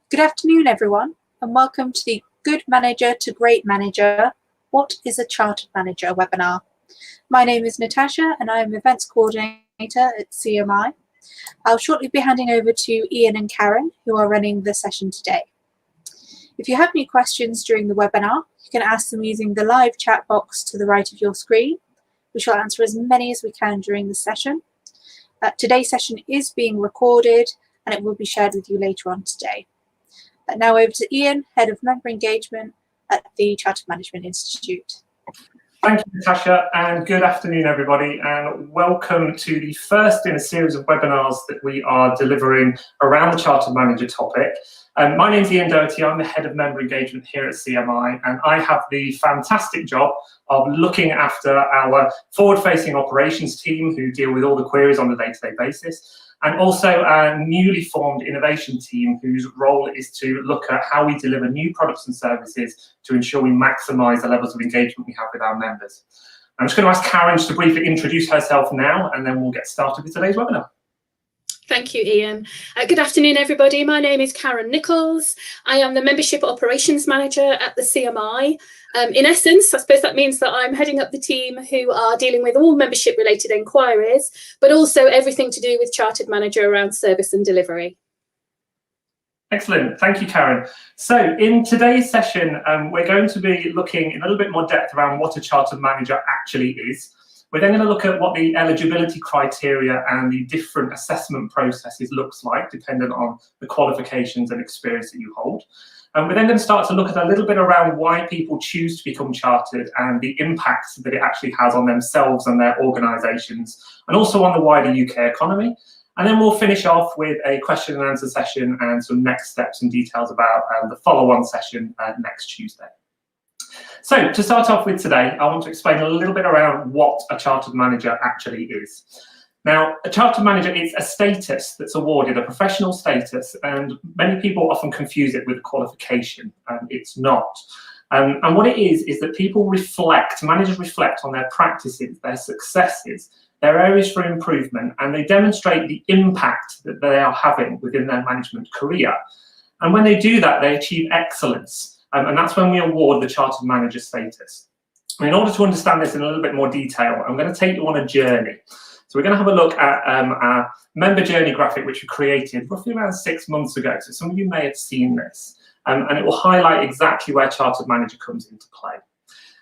Good afternoon, everyone, and welcome to the Good Manager to Great Manager, What is a Chartered Manager webinar. My name is Natasha and I am Events Coordinator at CMI. I'll shortly be handing over to Ian and Karen, who are running the session today. If you have any questions during the webinar, you can ask them using the live chat box to the right of your screen. We shall answer as many as we can during the session. Today's session is being recorded and it will be shared with you later on today. Now over to Ian, Head of Member Engagement at the Chartered Management Institute. Thank you, Natasha, and good afternoon, everybody, and welcome to the first in a series of webinars that we are delivering around the Chartered Manager topic. My name is Ian Doherty. I'm the Head of Member Engagement here at CMI, and I have the fantastic job of looking after our forward-facing operations team who deal with all the queries on a day-to-day basis, and also our newly formed innovation team whose role is to look at how we deliver new products and services to ensure we maximise the levels of engagement we have with our members. I'm just going to ask Karen to briefly introduce herself now, and then we'll get started with today's webinar. Thank you, Ian. Good afternoon, everybody. My name is Karen Nichols. I am the Membership Operations Manager at the CMI. In essence, I suppose that means that I'm heading up the team who are dealing with all membership-related enquiries, but also everything to do with Chartered Manager around service and delivery. Excellent. Thank you, Karen. So in today's session, we're going to be looking in a little bit more depth around what a Chartered Manager actually is. We're then going to look at what the eligibility criteria and the different assessment processes looks like, dependent on the qualifications and experience that you hold. And we're then going to start to look at a little bit around why people choose to become chartered and the impact that it actually has on themselves and their organisations, and also on the wider UK economy. And then we'll finish off with a question and answer session and some next steps and details about the follow-on session next Tuesday. So to start off with today, I want to explain a little bit around what a Chartered Manager actually is. Now, a Chartered Manager is a status that's awarded, a professional status, and many people often confuse it with a qualification. It's not. And what it is that people reflect, managers reflect on their practices, their successes, their areas for improvement, and they demonstrate the impact that they are having within their management career. And when they do that, they achieve excellence. And that's when we award the Chartered Manager status. And in order to understand this in a little bit more detail, I'm going to take you on a journey. So we're going to have a look at our member journey graphic, which we created roughly around 6 months ago. So some of you may have seen this, and it will highlight exactly where Chartered Manager comes into play.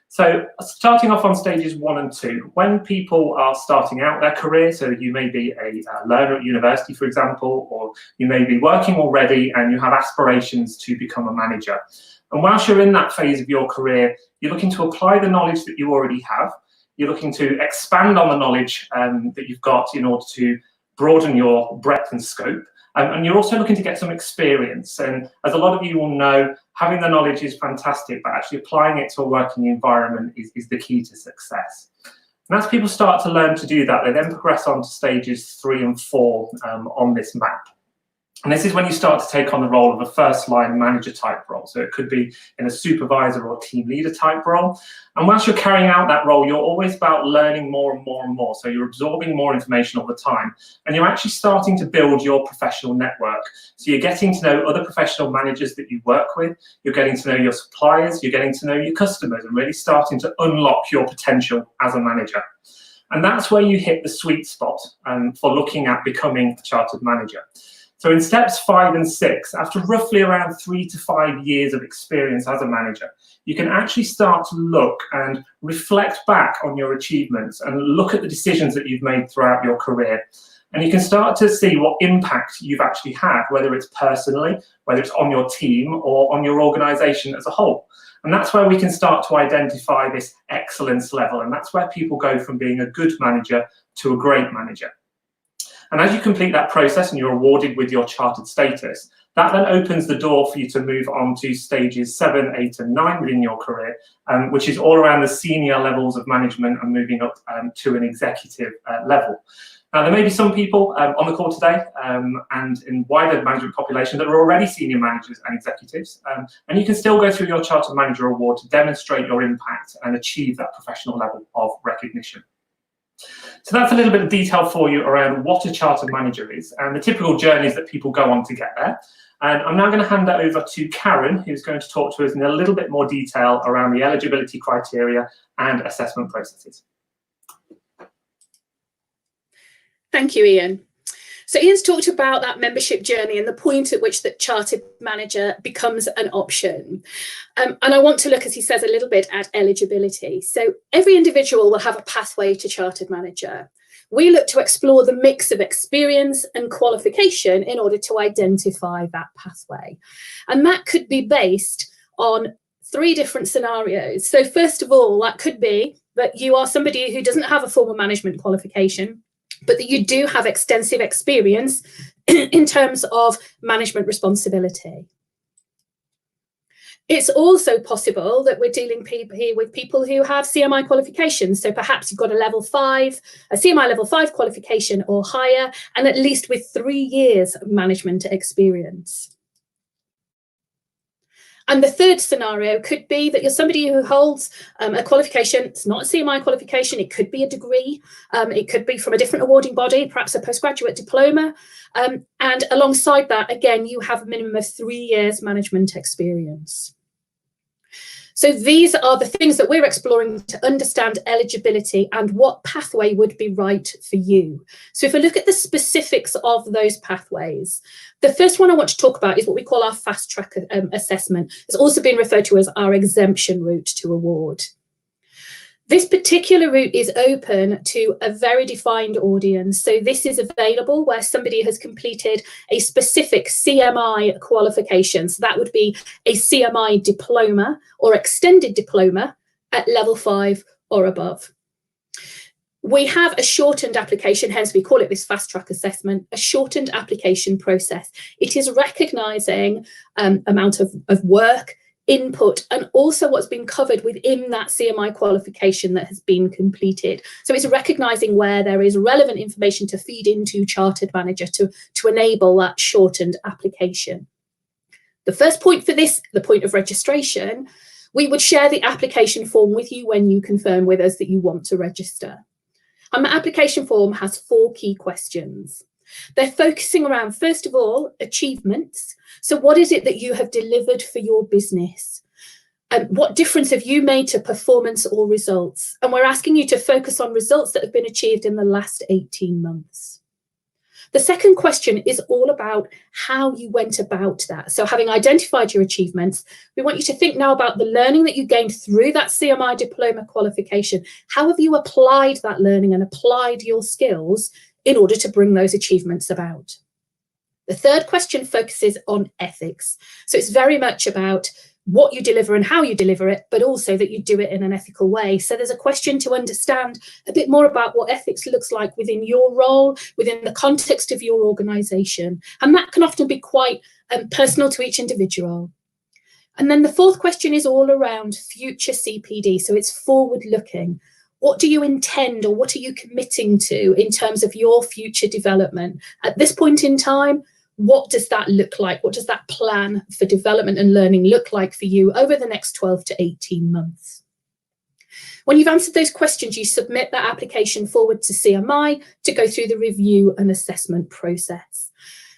So starting off on stages 1 and 2, when people are starting out their career, so you may be a learner at university, for example, or you may be working already and you have aspirations to become a manager. And whilst you're in that phase of your career, you're looking to apply the knowledge that you already have. You're looking to expand on the knowledge that you've got in order to broaden your breadth and scope. And you're also looking to get some experience. And as a lot of you will know, having the knowledge is fantastic, but actually applying it to a working environment is the key to success. And as people start to learn to do that, they then progress on to stages 3 and 4 on this map. And this is when you start to take on the role of a first-line manager type role. So it could be in a supervisor or team leader type role. And whilst you're carrying out that role, you're always about learning more and more and more. So you're absorbing more information all the time. And you're actually starting to build your professional network. So you're getting to know other professional managers that you work with. You're getting to know your suppliers. You're getting to know your customers and really starting to unlock your potential as a manager. And that's where you hit the sweet spot for looking at becoming a Chartered Manager. So in steps 5 and 6, after roughly around 3 to 5 years of experience as a manager, you can actually start to look and reflect back on your achievements and look at the decisions that you've made throughout your career. And you can start to see what impact you've actually had, whether it's personally, whether it's on your team or on your organisation as a whole. And that's where we can start to identify this excellence level. And that's where people go from being a good manager to a great manager. And as you complete that process and you're awarded with your chartered status, that then opens the door for you to move on to stages 7, 8, and 9 within your career, which is all around the senior levels of management and moving up to an executive level. Now, there may be some people on the call today and in wider management population that are already senior managers and executives, and you can still go through your Chartered Manager Award to demonstrate your impact and achieve that professional level of recognition. So that's a little bit of detail for you around what a chartered manager is and the typical journeys that people go on to get there. And I'm now going to hand that over to Karen, who's going to talk to us in a little bit more detail around the eligibility criteria and assessment processes. Thank you, Ian. So Ian's talked about that membership journey and the point at which that chartered manager becomes an option. And I want to look, as he says, a little bit at eligibility. So every individual will have a pathway to chartered manager. We look to explore the mix of experience and qualification in order to identify that pathway. And that could be based on 3 different scenarios. So first of all, that could be that you are somebody who doesn't have a formal management qualification, but that you do have extensive experience in terms of management responsibility. It's also possible that we're dealing here with people who have CMI qualifications. So perhaps you've got a level 5, a CMI level 5 qualification or higher, and at least with 3 years of management experience. And the third scenario could be that you're somebody who holds a qualification. It's not a CMI qualification. It could be a degree. It could be from a different awarding body, perhaps a postgraduate diploma. And alongside that, again, you have a minimum of 3 years management experience. So these are the things that we're exploring to understand eligibility and what pathway would be right for you. So if we look at the specifics of those pathways, the first one I want to talk about is what we call our Fasttrack Assessment. It's also been referred to as our exemption route to award. This particular route is open to a very defined audience. So this is available where somebody has completed a specific CMI qualification. So that would be a CMI diploma or extended diploma at level 5 or above. We have a shortened application, hence we call it this Fasttrack Assessment, a shortened application process. It is recognising amount of work, input, and also what's been covered within that CMI qualification that has been completed. So it's recognising where there is relevant information to feed into Chartered Manager to enable that shortened application. The first point for this, the point of registration, we would share the application form with you when you confirm with us that you want to register. And the application form has 4 key questions. They're focusing around, first of all, achievements. So what is it that you have delivered for your business? And what difference have you made to performance or results? And we're asking you to focus on results that have been achieved in the last 18 months. The second question is all about how you went about that. So having identified your achievements, we want you to think now about the learning that you gained through that CMI diploma qualification. How have you applied that learning and applied your skills in order to bring those achievements about? The third question focuses on ethics. So it's very much about what you deliver and how you deliver it, but also that you do it in an ethical way. So there's a question to understand a bit more about what ethics looks like within your role, within the context of your organisation. And that can often be quite personal to each individual. And then the fourth question is all around future CPD. So it's forward-looking. What do you intend or what are you committing to in terms of your future development? At this point in time, what does that look like? What does that plan for development and learning look like for you over the next 12 to 18 months? When you've answered those questions, you submit that application forward to CMI to go through the review and assessment process.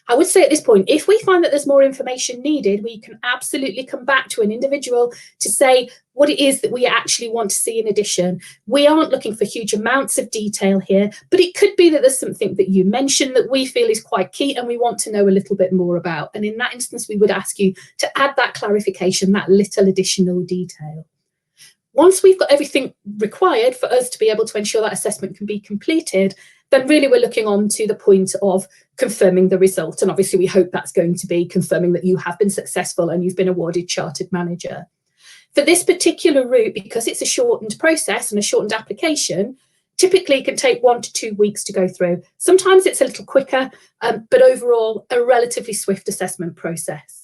I would say at this point, if we find that there's more information needed, we can absolutely come back to an individual to say what it is that we actually want to see in addition. We aren't looking for huge amounts of detail here, but it could be that there's something that you mentioned that we feel is quite key and we want to know a little bit more about. And in that instance, we would ask you to add that clarification, that little additional detail. Once we've got everything required for us to be able to ensure that assessment can be completed, then really we're looking on to the point of confirming the result. And obviously we hope that's going to be confirming that you have been successful and you've been awarded Chartered Manager. For this particular route, because it's a shortened process and a shortened application, typically it can take 1 to 2 weeks to go through. Sometimes it's a little quicker, but overall a relatively swift assessment process.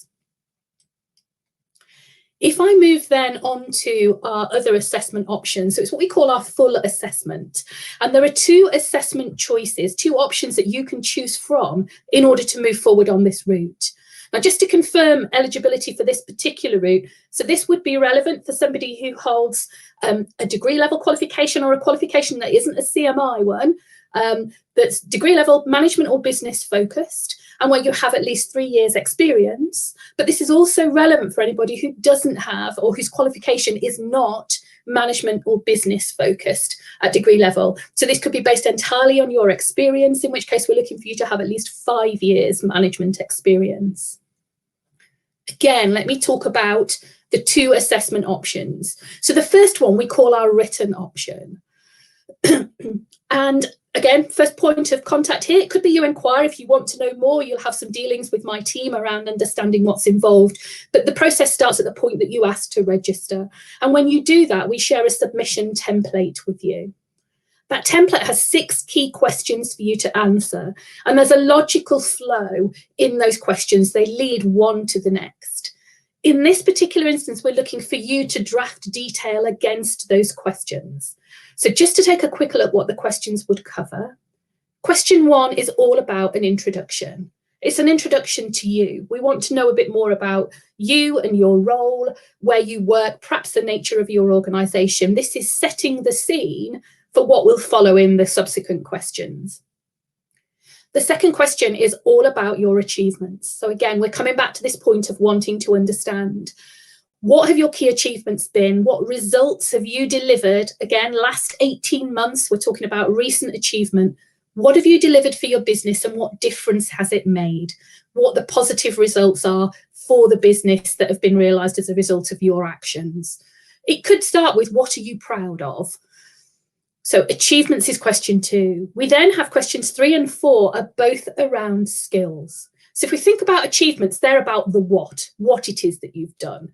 If I move then on to our other assessment options, so it's what we call our full assessment. And there are 2 assessment choices, 2 options that you can choose from in order to move forward on this route. Now, just to confirm eligibility for this particular route, so this would be relevant for somebody who holds a degree level qualification or a qualification that isn't a CMI one, that's degree level management or business focused, and where you have at least 3 years experience. But this is also relevant for anybody who doesn't have, or whose qualification is not management or business focused at degree level. So this could be based entirely on your experience, in which case we're looking for you to have at least 5 years management experience. Again, let me talk about the 2 assessment options. So the first one we call our written option. And again, first point of contact here, it could be you inquire. If you want to know more, you'll have some dealings with my team around understanding what's involved. But the process starts at the point that you ask to register. And when you do that, we share a submission template with you. That template has 6 key questions for you to answer. And there's a logical flow in those questions. They lead one to the next. In this particular instance, we're looking for you to draft detail against those questions. So just to take a quick look at what the questions would cover. Question 1 is all about an introduction. It's an introduction to you. We want to know a bit more about you and your role, where you work, perhaps the nature of your organisation. This is setting the scene for what will follow in the subsequent questions. The second question is all about your achievements. So again, we're coming back to this point of wanting to understand, what have your key achievements been? What results have you delivered? Again, last 18 months, we're talking about recent achievement. What have you delivered for your business and what difference has it made? What the positive results are for the business that have been realised as a result of your actions. It could start with, what are you proud of? So achievements is question 2. We then have questions 3 and 4 are both around skills. So if we think about achievements, they're about the what it is that you've done.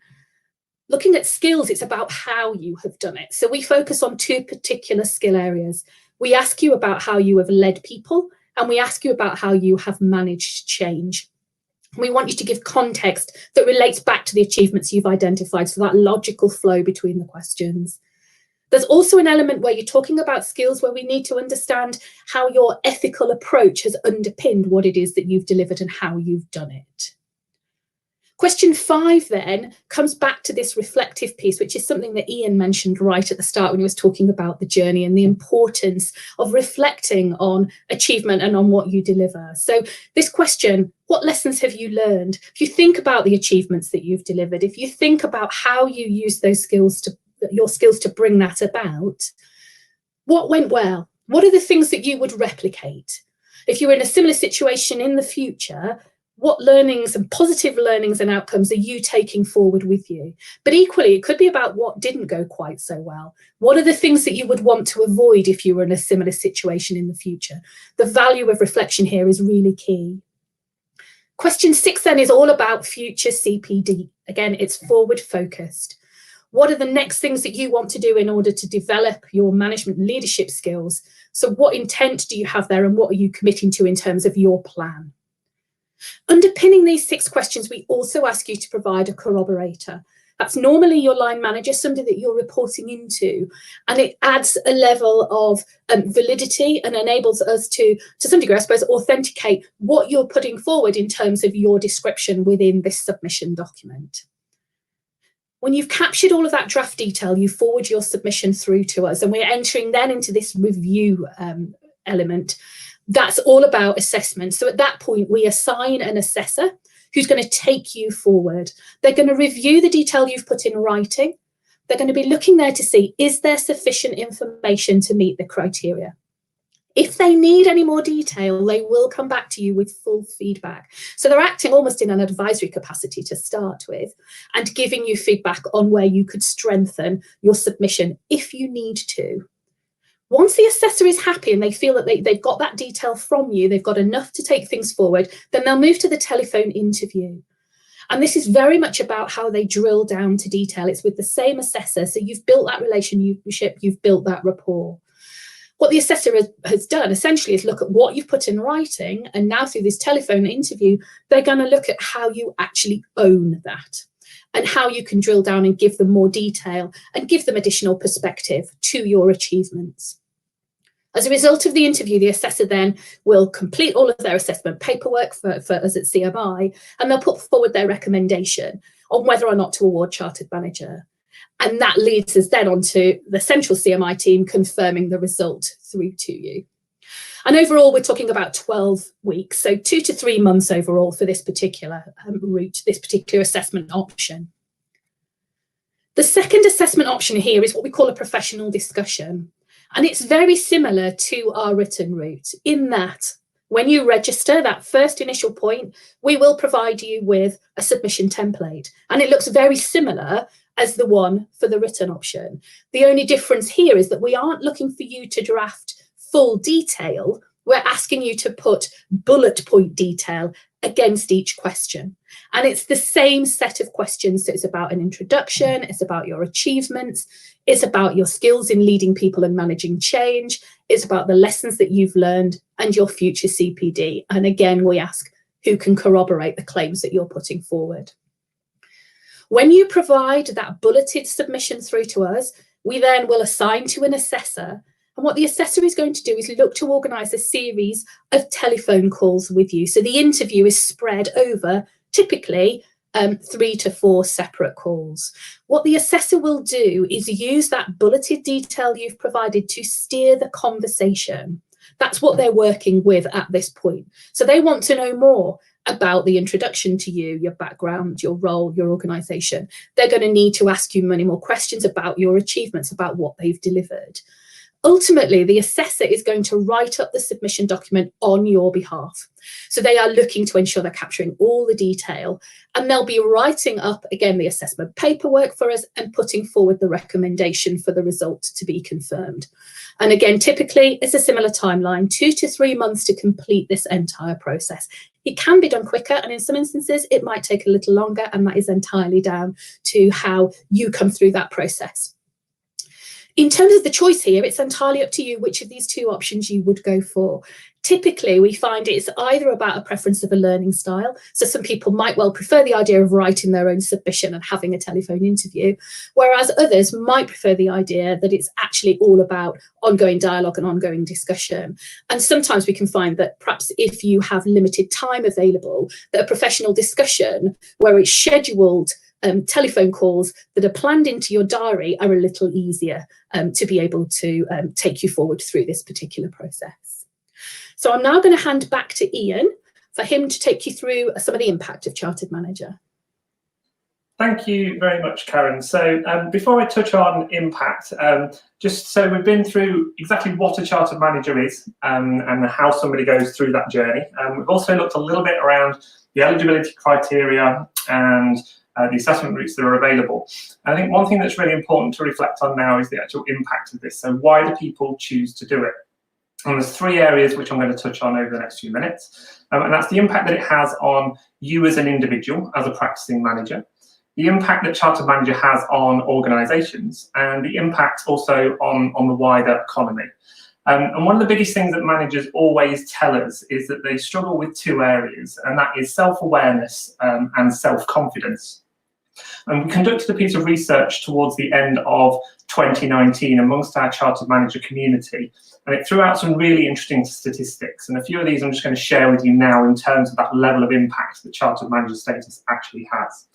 Looking at skills, it's about how you have done it. So we focus on 2 particular skill areas. We ask you about how you have led people, and we ask you about how you have managed change. We want you to give context that relates back to the achievements you've identified, so that logical flow between the questions. There's also an element where you're talking about skills where we need to understand how your ethical approach has underpinned what it is that you've delivered and how you've done it. Question 5 then comes back to this reflective piece, which is something that Ian mentioned right at the start when he was talking about the journey and the importance of reflecting on achievement and on what you deliver. So this question, what lessons have you learned? If you think about the achievements that you've delivered, if you think about how you use those skills your skills to bring that about, what went well? What are the things that you would replicate? If you're in a similar situation in the future, what learnings and positive learnings and outcomes are you taking forward with you? But equally, it could be about what didn't go quite so well. What are the things that you would want to avoid if you were in a similar situation in the future? The value of reflection here is really key. Question 6 then is all about future CPD. Again, it's forward focused. What are the next things that you want to do in order to develop your management leadership skills? So what intent do you have there and what are you committing to in terms of your plan? Underpinning these 6 questions, we also ask you to provide a corroborator. That's normally your line manager, somebody that you're reporting into, and it adds a level of validity and enables us to some degree, I suppose, authenticate what you're putting forward in terms of your description within this submission document. When you've captured all of that draft detail, you forward your submission through to us, and we're entering then into this review element. That's all about assessment. So at that point, we assign an assessor who's going to take you forward. They're going to review the detail you've put in writing. They're going to be looking there to see, is there sufficient information to meet the criteria? If they need any more detail, they will come back to you with full feedback. So they're acting almost in an advisory capacity to start with and giving you feedback on where you could strengthen your submission if you need to. Once the assessor is happy and they feel that they've got that detail from you, they've got enough to take things forward, then they'll move to the telephone interview. And this is very much about how they drill down to detail. It's with the same assessor. So you've built that relationship, you've built that rapport. What the assessor has done essentially is look at what you've put in writing, and now through this telephone interview, they're going to look at how you actually own that and how you can drill down and give them more detail and give them additional perspective to your achievements. As a result of the interview, the assessor then will complete all of their assessment paperwork for us at CMI, and they'll put forward their recommendation on whether or not to award Chartered Manager. And that leads us then on to the central CMI team confirming the result through to you. And overall, we're talking about 12 weeks, so 2 to 3 months overall for this particular route, this particular assessment option. The second assessment option here is what we call a professional discussion. And it's very similar to our written route in that when you register that first initial point, we will provide you with a submission template. And it looks very similar as the one for the written option. The only difference here is that we aren't looking for you to draft full detail. We're asking you to put bullet point detail against each question. And it's the same set of questions. So it's about an introduction, it's about your achievements, it's about your skills in leading people and managing change, it's about the lessons that you've learned and your future CPD. And again, we ask who can corroborate the claims that you're putting forward. When you provide that bulleted submission through to us, we then will assign to an assessor. And what the assessor is going to do is look to organise a series of telephone calls with you. So the interview is spread over typically 3 to 4 separate calls. What the assessor will do is use that bulleted detail you've provided to steer the conversation. That's what they're working with at this point. So they want to know more about the introduction to you, your background, your role, your organisation. They're going to need to ask you many more questions about your achievements, about what they've delivered. Ultimately, the assessor is going to write up the submission document on your behalf. So they are looking to ensure they're capturing all the detail, and they'll be writing up, again, the assessment paperwork for us and putting forward the recommendation for the result to be confirmed. And again, typically, it's a similar timeline, 2 to 3 months to complete this entire process. It can be done quicker, and in some instances, it might take a little longer, and that is entirely down to how you come through that process. In terms of the choice here, it's entirely up to you which of these two options you would go for. Typically, we find it's either about a preference of a learning style. So some people might well prefer the idea of writing their own submission and having a telephone interview, whereas others might prefer the idea that it's actually all about ongoing dialogue and ongoing discussion. And sometimes we can find that perhaps if you have limited time available, that a professional discussion where it's scheduled telephone calls that are planned into your diary are a little easier to be able to take you forward through this particular process. So I'm now going to hand back to Ian for him to take you through some of the impact of Chartered Manager. Thank you very much, Karen. So before I touch on impact, just so we've been through exactly what a Chartered Manager is and how somebody goes through that journey. We've also looked a little bit around the eligibility criteria and the assessment routes that are available. I think one thing that's really important to reflect on now is the actual impact of this. So why do people choose to do it? And there's 3 areas which I'm going to touch on over the next few minutes. And that's the impact that it has on you as an individual, as a practicing manager, the impact that Chartered Manager has on organisations, and the impact also on the wider economy. And one of the biggest things that managers always tell us is that they struggle with 2 areas, and that is self-awareness and self-confidence. And we conducted a piece of research towards the end of 2019 amongst our Chartered Manager community, and it threw out some really interesting statistics. And a few of these I'm just going to share with you now in terms of that level of impact that Chartered Manager status actually has.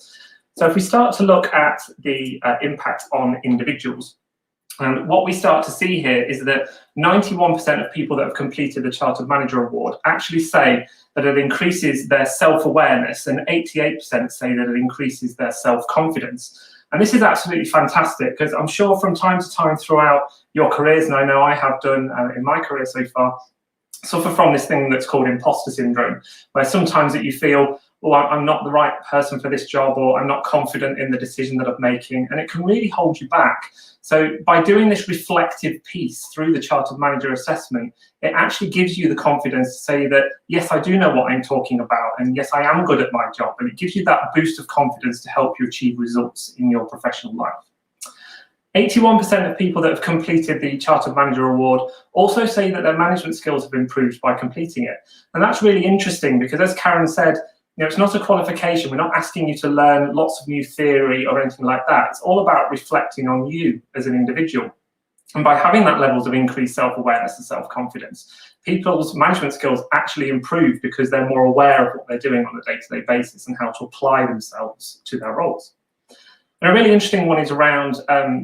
So if we start to look at the impact on individuals, and what we start to see here is that 91% of people that have completed the Chartered Manager Award actually say that it increases their self-awareness, and 88% say that it increases their self-confidence. And this is absolutely fantastic, because I'm sure from time to time throughout your careers, and I know I have done in my career so far, suffer from this thing that's called imposter syndrome, where sometimes that you feel, oh, I'm not the right person for this job, or I'm not confident in the decision that I'm making, and it can really hold you back. So by doing this reflective piece through the Chartered Manager assessment, it actually gives you the confidence to say that, yes, I do know what I'm talking about, and yes, I am good at my job, and it gives you that boost of confidence to help you achieve results in your professional life. 81% of people that have completed the Chartered Manager Award also say that their management skills have improved by completing it. And that's really interesting, because as Karen said, it's not a qualification. We're not asking you to learn lots of new theory or anything like that. It's all about reflecting on you as an individual. And by having that levels of increased self-awareness and self-confidence, people's management skills actually improve because they're more aware of what they're doing on a day-to-day basis and how to apply themselves to their roles. And a really interesting one is around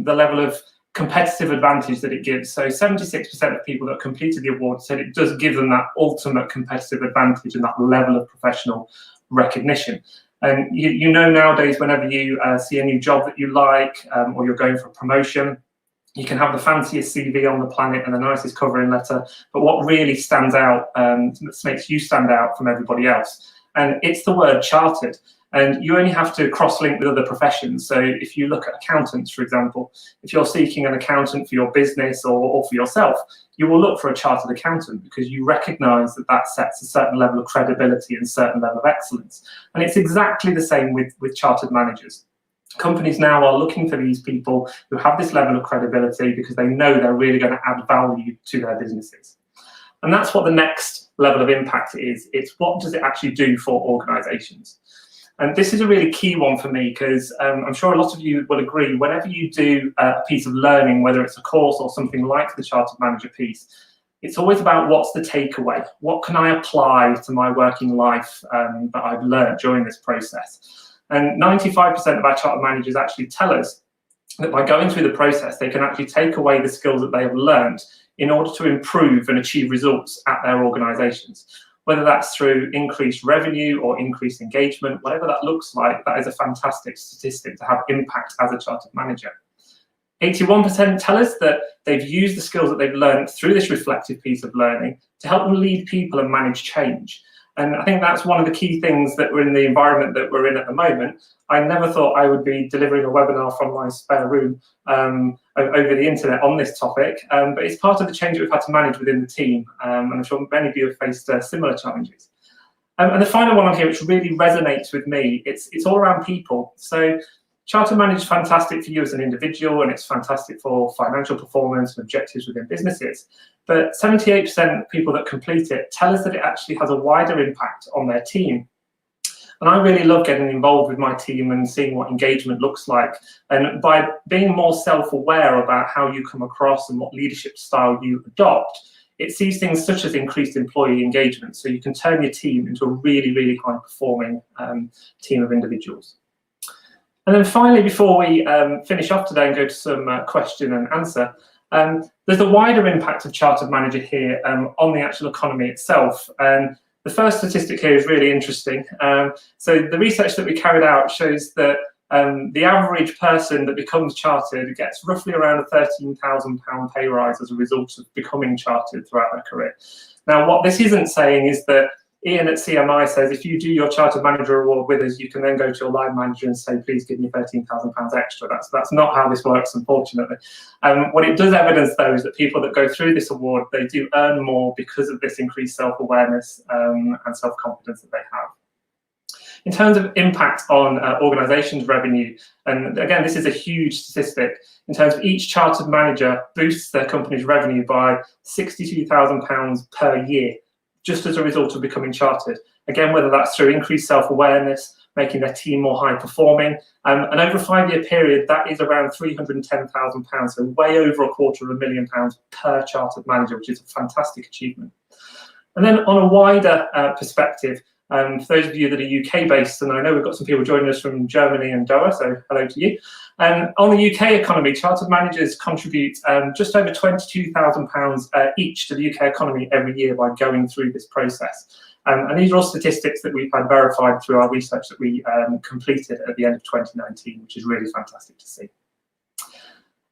the level of competitive advantage that it gives. So 76% of people that completed the award said it does give them that ultimate competitive advantage and that level of professional recognition. And you know nowadays, whenever you see a new job that you like or you're going for a promotion, you can have the fanciest CV on the planet and the nicest covering letter, but what really stands out, makes you stand out from everybody else, and it's the word chartered. And you only have to cross-link with other professions. So if you look at accountants, for example, if you're seeking an accountant for your business or for yourself, you will look for a chartered accountant because you recognise that that sets a certain level of credibility and a certain level of excellence. And it's exactly the same with chartered managers. Companies now are looking for these people who have this level of credibility because they know they're really going to add value to their businesses. And that's what the next level of impact is. It's what does it actually do for organisations? And this is a really key one for me because I'm sure a lot of you will agree, whenever you do a piece of learning, whether it's a course or something like the Chartered Manager piece, it's always about what's the takeaway? What can I apply to my working life that I've learned during this process? And 95% of our chartered managers actually tell us that by going through the process, they can actually take away the skills that they have learned in order to improve and achieve results at their organisations. Whether that's through increased revenue or increased engagement, whatever that looks like, that is a fantastic statistic to have impact as a chartered manager. 81% tell us that they've used the skills that they've learned through this reflective piece of learning to help them lead people and manage change. And I think that's one of the key things that we're in the environment that we're in at the moment. I never thought I would be delivering a webinar from my spare room over the internet on this topic, but it's part of the change that we've had to manage within the team, and I'm sure many of you have faced similar challenges. And the final one on here, which really resonates with me, it's all around people. So Chartered Manager is fantastic for you as an individual, and it's fantastic for financial performance and objectives within businesses. But 78% of people that complete it tell us that it actually has a wider impact on their team. And I really love getting involved with my team and seeing what engagement looks like. And by being more self-aware about how you come across and what leadership style you adopt, it sees things such as increased employee engagement. So you can turn your team into a really, really high-performing team of individuals. And then finally, before we finish off today and go to some question and answer, there's the wider impact of Chartered Manager here on the actual economy itself. And the first statistic here is really interesting. So the research that we carried out shows that the average person that becomes chartered gets roughly around a £13,000 pay rise as a result of becoming chartered throughout their career. Now, what this isn't saying is that Ian at CMI says if you do your Chartered Manager Award with us, you can then go to your line manager and say, please give me £13,000 extra. That's not how this works, unfortunately. What it does evidence, though, is that people that go through this award, they do earn more because of this increased self-awareness and self-confidence that they have. In terms of impact on organisations' revenue, and again, this is a huge statistic, in terms of each chartered manager boosts their company's revenue by £62,000 per year, just as a result of becoming chartered. Again, whether that's through increased self-awareness, making their team more high-performing, and over a 5-year period, that is around £310,000, so way over £250,000 per chartered manager, which is a fantastic achievement. And then on a wider perspective, for those of you that are UK-based, and I know we've got some people joining us from Germany and Doha, so hello to you. On the UK economy, chartered managers contribute just over £22,000 each to the UK economy every year by going through this process. And these are all statistics that we've had verified through our research that we completed at the end of 2019, which is really fantastic to see.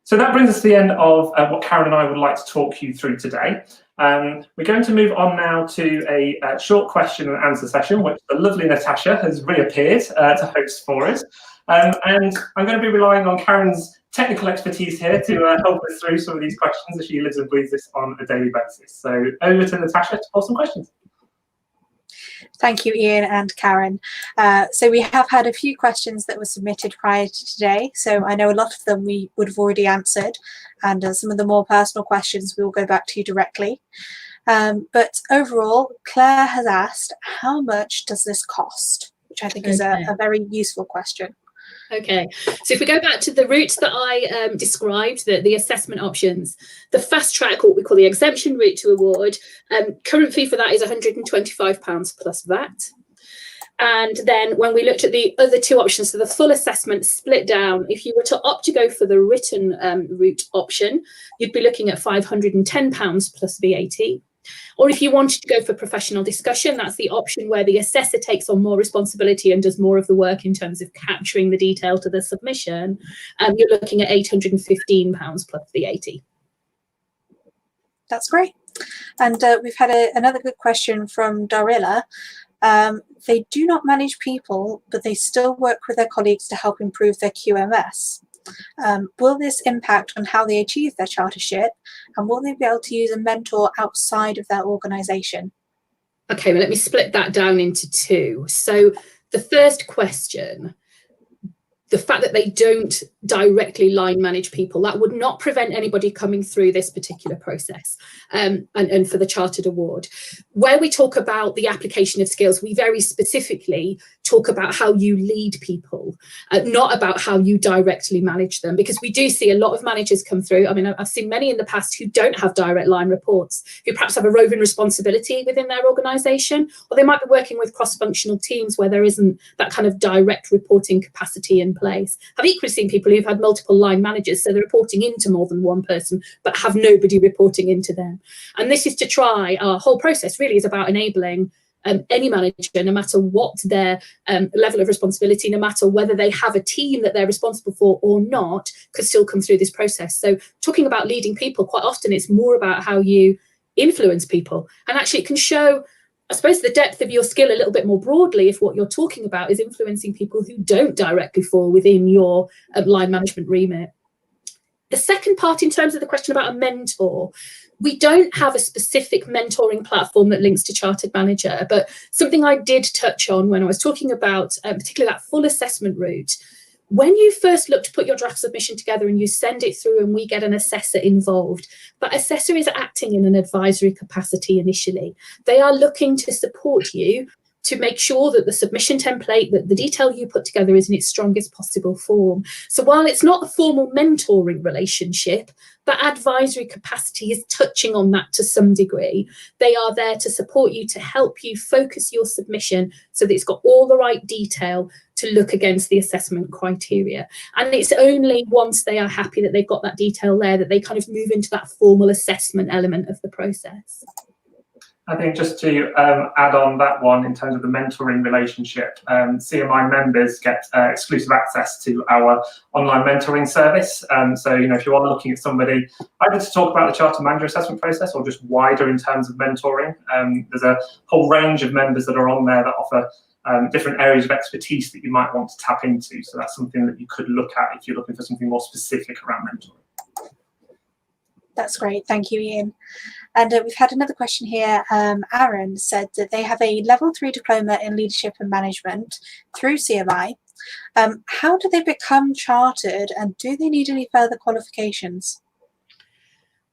So that brings us to the end of what Karen and I would like to talk you through today. We're going to move on now to a short question and answer session, which the lovely Natasha has reappeared to host for us. And I'm going to be relying on Karen's technical expertise here to help us through some of these questions as she lives and breathes this on a daily basis. So over to Natasha to ask some questions. Thank you, Ian and Karen. So we have had a few questions that were submitted prior to today. So I know a lot of them we would have already answered, and some of the more personal questions we will go back to you directly. But overall, Claire has asked, how much does this cost? Which I think is a very useful question. Okay, so if we go back to the route that I described, the assessment options, the fast track, what we call the exemption route to award, current fee for that is £125 plus VAT. And then when we looked at the other two options, so the full assessment split down, if you were to opt to go for the written route option, you'd be looking at £510 plus VAT. Or if you wanted to go for professional discussion, that's the option where the assessor takes on more responsibility and does more of the work in terms of capturing the detail to the submission. You're looking at £815 plus VAT. That's great. And we've had another good question from Darilla. They do not manage people, but they still work with their colleagues to help improve their QMS. Will this impact on how they achieve their chartership, and will they be able to use a mentor outside of their organisation? Okay, well, let me split that down into two. So the first question, the fact that they don't directly line manage people, that would not prevent anybody coming through this particular process and for the Chartered Award. Where we talk about the application of skills, we very specifically talk about how you lead people, not about how you directly manage them, because we do see a lot of managers come through. I mean, I've seen many in the past who don't have direct line reports, who perhaps have a roving responsibility within their organisation, or they might be working with cross-functional teams where there isn't that kind of direct reporting capacity in place. I've equally seen people who've had multiple line managers, so they're reporting into more than one person, but have nobody reporting into them. And this is to try, our whole process really is about enabling any manager, no matter what their level of responsibility, no matter whether they have a team that they're responsible for or not, could still come through this process. So talking about leading people, quite often it's more about how you influence people. And actually it can show, I suppose, the depth of your skill a little bit more broadly if what you're talking about is influencing people who don't directly fall within your line management remit. The second part, in terms of the question about a mentor, we don't have a specific mentoring platform that links to Chartered Manager, but something I did touch on when I was talking about particularly that full assessment route. When you first look to put your draft submission together and you send it through and we get an assessor involved, that assessor is acting in an advisory capacity initially. They are looking to support you to make sure that the submission template, that the detail you put together is in its strongest possible form. So while it's not a formal mentoring relationship, that advisory capacity is touching on that to some degree. They are there to support you, to help you focus your submission so that it's got all the right detail to look against the assessment criteria. And it's only once they are happy that they've got that detail there that they kind of move into that formal assessment element of the process. I think just to add on that one in terms of the mentoring relationship, CMI members get exclusive access to our online mentoring service. So, if you are looking at somebody either to talk about the Charter Manager assessment process or just wider in terms of mentoring, there's a whole range of members that are on there that offer different areas of expertise that you might want to tap into. So that's something that you could look at if you're looking for something more specific around mentoring. That's great. Thank you, Ian. And we've had another question here. Aaron said that they have a level 3 diploma in leadership and management through CMI. How do they become chartered, and do they need any further qualifications?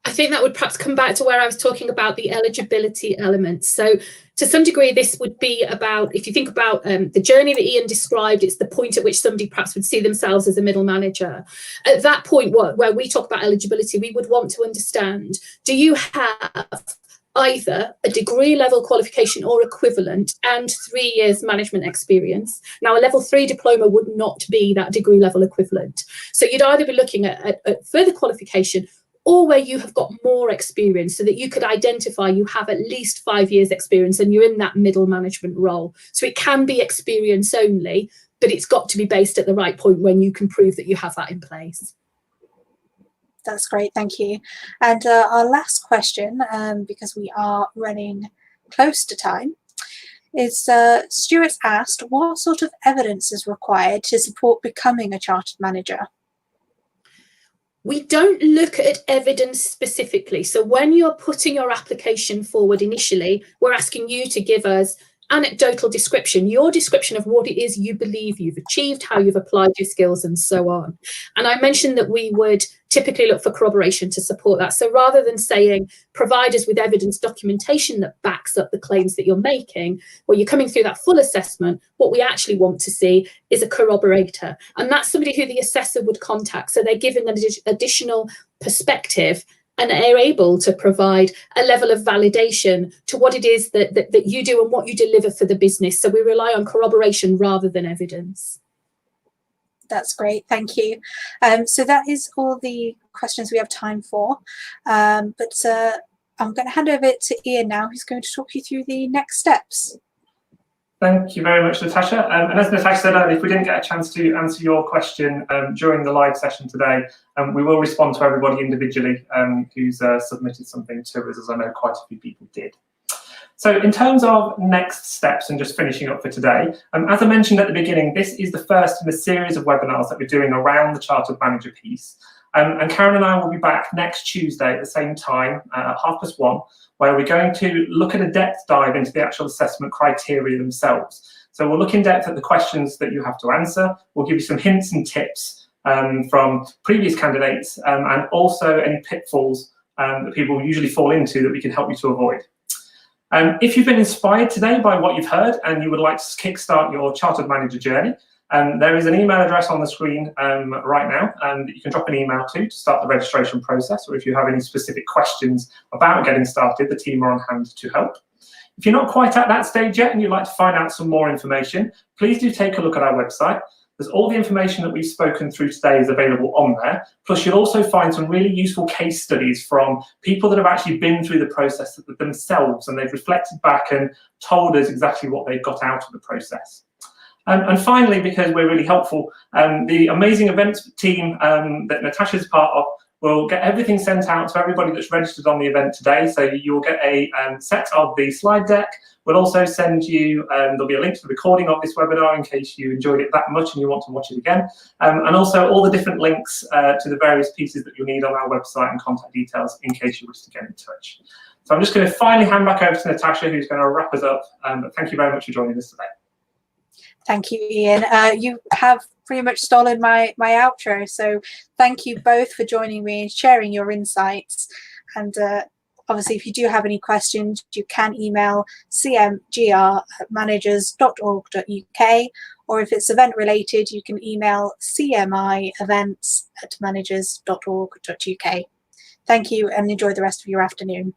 I think that would perhaps come back to where I was talking about the eligibility element. So to some degree, this would be about, if you think about the journey that Ian described, it's the point at which somebody perhaps would see themselves as a middle manager. At that point, where we talk about eligibility, we would want to understand, do you have either a degree level qualification or equivalent and 3 years management experience? Now, a level 3 diploma would not be that degree level equivalent. So you'd either be looking at further qualification or where you have got more experience so that you could identify you have at least 5 years experience and you're in that middle management role. So it can be experience only, but it's got to be based at the right point when you can prove that you have that in place. That's great, thank you. And our last question, because we are running close to time, is Stuart's asked, what sort of evidence is required to support becoming a chartered manager? We don't look at evidence specifically. So when you're putting your application forward initially, we're asking you to give us anecdotal description, your description of what it is you believe you've achieved, how you've applied your skills, and so on. And I mentioned that we would typically look for corroboration to support that. So rather than saying provide us with evidence documentation that backs up the claims that you're making, well, you're coming through that full assessment, what we actually want to see is a corroborator. And that's somebody who the assessor would contact. So they're given an additional perspective and are able to provide a level of validation to what it is that you do and what you deliver for the business. So we rely on corroboration rather than evidence. That's great, thank you. So that is all the questions we have time for. I'm going to hand over to Ian now, who's going to talk you through the next steps. Thank you very much, Natasha. And as Natasha said earlier, if we didn't get a chance to answer your question during the live session today, we will respond to everybody individually who's submitted something to us, as I know quite a few people did. So in terms of next steps and just finishing up for today, as I mentioned at the beginning, this is the first in a series of webinars that we're doing around the Chartered Manager piece. And Karen and I will be back next Tuesday at the same time, at 1:30, where we're going to look at a depth dive into the actual assessment criteria themselves. So we'll look in depth at the questions that you have to answer. We'll give you some hints and tips from previous candidates and also any pitfalls that people usually fall into that we can help you to avoid. If you've been inspired today by what you've heard and you would like to kickstart your Chartered Manager journey, there is an email address on the screen right now that you can drop an email to start the registration process, or if you have any specific questions about getting started, the team are on hand to help. If you're not quite at that stage yet and you'd like to find out some more information, please do take a look at our website. There's all the information that we've spoken through today is available on there. Plus, you'll also find some really useful case studies from people that have actually been through the process themselves, and they've reflected back and told us exactly what they've got out of the process. And finally, because we're really helpful, the amazing events team that Natasha's part of will get everything sent out to everybody that's registered on the event today. So you'll get a set of the slide deck. We'll also send you, there'll be a link to the recording of this webinar in case you enjoyed it that much and you want to watch it again. And also all the different links to the various pieces that you'll need on our website and contact details in case you wish to get in touch. So I'm just going to finally hand back over to Natasha, who's going to wrap us up. But thank you very much for joining us today. Thank you, Ian. You have pretty much stolen my outro, so thank you both for joining me and sharing your insights. And obviously, if you do have any questions, you can email cmgr@managers.org.uk, or if it's event related, you can email cmievents@managers.org.uk. Thank you and enjoy the rest of your afternoon.